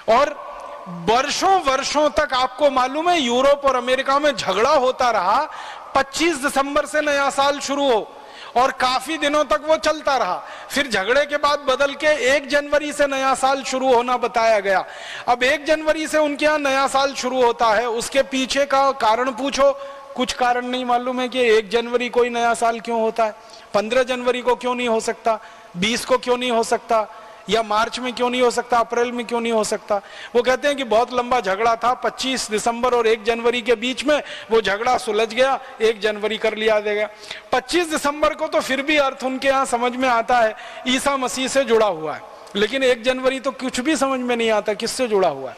और वर्षों वर्षों तक आपको मालूम है यूरोप और अमेरिका में झगड़ा होता रहा। 25 दिसंबर से नया साल शुरू हो और काफी दिनों तक वो चलता रहा। फिर झगड़े के बाद बदल के 1 जनवरी से नया साल शुरू होना बताया गया। अब 1 जनवरी से उनके यहाँ नया साल शुरू होता है, उसके पीछे का कारण पूछो, कुछ कारण नहीं मालूम है कि 1 जनवरी को ही नया साल क्यों होता है, 15 जनवरी को क्यों नहीं हो सकता, 20 को क्यों नहीं हो सकता, या मार्च में क्यों नहीं हो सकता, अप्रैल में क्यों नहीं हो सकता। वो कहते हैं कि बहुत लंबा झगड़ा था, 25 दिसंबर और 1 जनवरी के बीच में वो झगड़ा सुलझ गया, 1 जनवरी कर लिया गया। 25 दिसंबर को तो फिर भी अर्थ उनके यहाँ समझ में आता है, ईसा मसीह से जुड़ा हुआ है, लेकिन 1 जनवरी तो कुछ भी समझ में नहीं आता किससे जुड़ा हुआ है।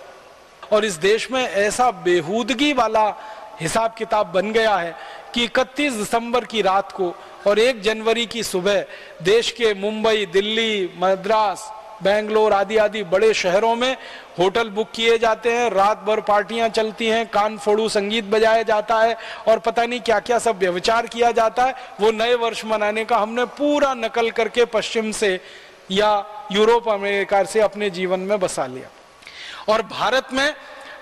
और इस देश में ऐसा बेहूदगी वाला हिसाब किताब बन गया है कि 31 दिसंबर की रात को और 1 जनवरी की सुबह देश के मुंबई, दिल्ली, मद्रास, बेंगलोर आदि आदि बड़े शहरों में होटल बुक किए जाते हैं, रात भर पार्टियां चलती हैं, कान फोड़ू संगीत बजाया जाता है और पता नहीं क्या क्या सब व्यभिचार किया जाता है। वो नए वर्ष मनाने का हमने पूरा नकल करके पश्चिम से या यूरोप अमेरिका से अपने जीवन में बसा लिया। और भारत में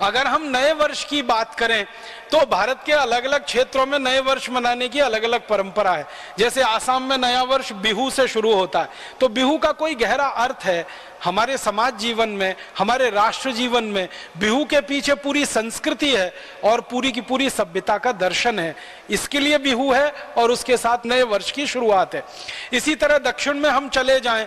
अगर हम नए वर्ष की बात करें तो भारत के अलग अलग क्षेत्रों में नए वर्ष मनाने की अलग अलग परंपरा है। जैसे आसाम में नया वर्ष बिहू से शुरू होता है, तो बिहू का कोई गहरा अर्थ है हमारे समाज जीवन में, हमारे राष्ट्र जीवन में। बिहू के पीछे पूरी संस्कृति है और पूरी की पूरी सभ्यता का दर्शन है, इसके लिए बिहू है और उसके साथ नए वर्ष की शुरुआत है। इसी तरह दक्षिण में हम चले जाएं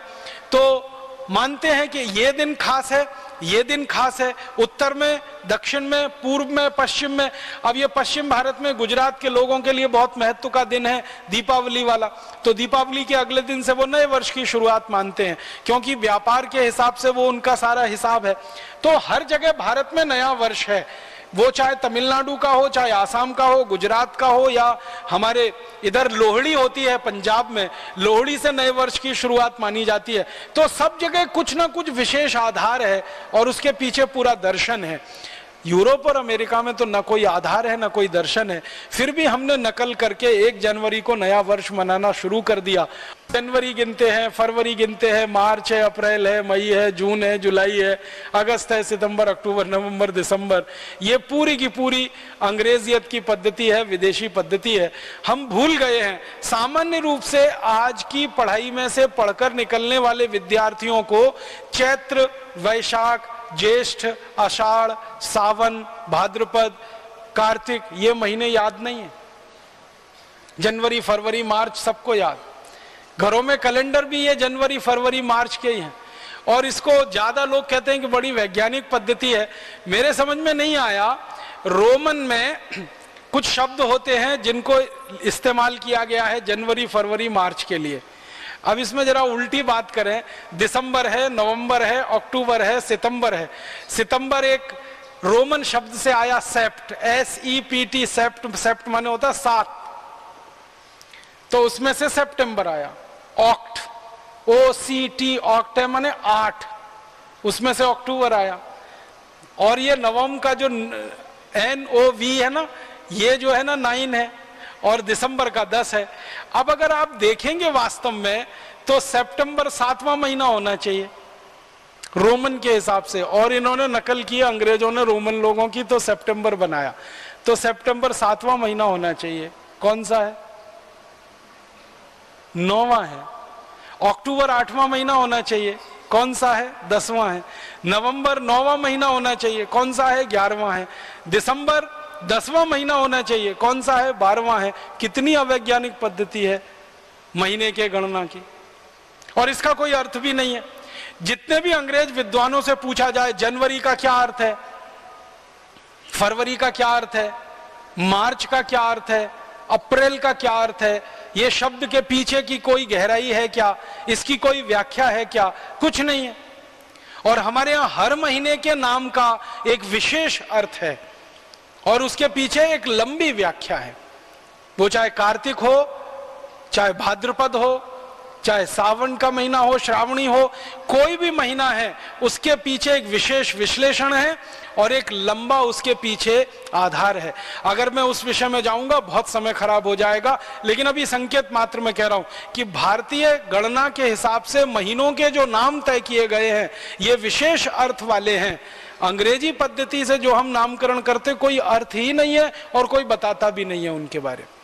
तो मानते हैं कि ये दिन खास है, ये दिन खास है। उत्तर में, दक्षिण में, पूर्व में, पश्चिम में। अब ये पश्चिम भारत में गुजरात के लोगों के लिए बहुत महत्व का दिन है, दीपावली वाला। तो दीपावली के अगले दिन से वो नए वर्ष की शुरुआत मानते हैं, क्योंकि व्यापार के हिसाब से वो उनका सारा हिसाब है। तो हर जगह भारत में नया वर्ष है, वो चाहे तमिलनाडु का हो, चाहे आसाम का हो, गुजरात का हो, या हमारे इधर लोहड़ी होती है पंजाब में, लोहड़ी से नए वर्ष की शुरुआत मानी जाती है। तो सब जगह कुछ ना कुछ विशेष आधार है और उसके पीछे पूरा दर्शन है। यूरोप और अमेरिका में तो न कोई आधार है न कोई दर्शन है, फिर भी हमने नकल करके 1 जनवरी को नया वर्ष मनाना शुरू कर दिया। जनवरी गिनते हैं, फरवरी गिनते हैं, मार्च है, अप्रैल है, मई है, जून है, जुलाई है, अगस्त है, सितंबर, अक्टूबर, नवंबर, दिसंबर। ये पूरी की पूरी अंग्रेजियत की पद्धति है, विदेशी पद्धति है। हम भूल गए हैं। सामान्य रूप से आज की पढ़ाई में से पढ़कर निकलने वाले विद्यार्थियों को चैत्र, वैशाख, ज्येष्ठ, आषाढ़, सावन, भाद्रपद, कार्तिक ये महीने याद नहीं है। जनवरी, फरवरी, मार्च सबको याद। घरों में कैलेंडर भी ये जनवरी, फरवरी, मार्च के ही हैं। और इसको ज्यादा लोग कहते हैं कि बड़ी वैज्ञानिक पद्धति है। मेरे समझ में नहीं आया, रोमन में कुछ शब्द होते हैं जिनको इस्तेमाल किया गया है जनवरी, फरवरी, मार्च के लिए। अब इसमें जरा उल्टी बात करें, दिसंबर है, नवंबर है, अक्टूबर है, सितंबर है। सितंबर एक रोमन शब्द से आया, सेप्ट, SEPT, सेप्ट, सेप्ट माने होता है 7, तो उसमें से सितंबर आया। ऑक्ट, OCT, ऑक्ट है माने 8, उसमें से अक्टूबर आया। और ये नवंबर का जो NOV है ना, ये जो है ना 9 है, और दिसंबर का 10 है। अब अगर आप देखेंगे वास्तव में तो सितंबर 7वां महीना होना चाहिए रोमन के हिसाब से, और इन्होंने नकल की, अंग्रेजों ने रोमन लोगों की, तो सितंबर बनाया। तो सितंबर 7वां महीना होना चाहिए। कौन सा है? 9वां है। अक्टूबर 8वां महीना होना चाहिए। कौन सा है? 10वां है। नवंबर 9वां महीना होना चाहिए। कौन सा है? 11वां है। दिसंबर 10वां महीना होना चाहिए। कौन सा है? 12वां है। कितनी अवैज्ञानिक पद्धति है महीने के गणना की, और इसका कोई अर्थ भी नहीं है। जितने भी अंग्रेज विद्वानों से पूछा जाए जनवरी का क्या अर्थ है, फरवरी का क्या अर्थ है, मार्च का क्या अर्थ है, अप्रैल का क्या अर्थ है, ये शब्द के पीछे की कोई गहराई है क्या, इसकी कोई व्याख्या है क्या? कुछ नहीं है। और हमारे यहाँ हर महीने के नाम का एक विशेष अर्थ है और उसके पीछे एक लंबी व्याख्या है। वो चाहे कार्तिक हो, चाहे भाद्रपद हो, चाहे सावन का महीना हो, श्रावणी हो, कोई भी महीना है, उसके पीछे एक विशेष विश्लेषण है और एक लंबा उसके पीछे आधार है। अगर मैं उस विषय में जाऊंगा बहुत समय खराब हो जाएगा, लेकिन अभी संकेत मात्र में कह रहा हूं कि भारतीय गणना के हिसाब से महीनों के जो नाम तय किए गए हैं ये विशेष अर्थ वाले हैं। अंग्रेजी पद्धति से जो हम नामकरण करते कोई अर्थ ही नहीं है और कोई बताता भी नहीं है उनके बारे में।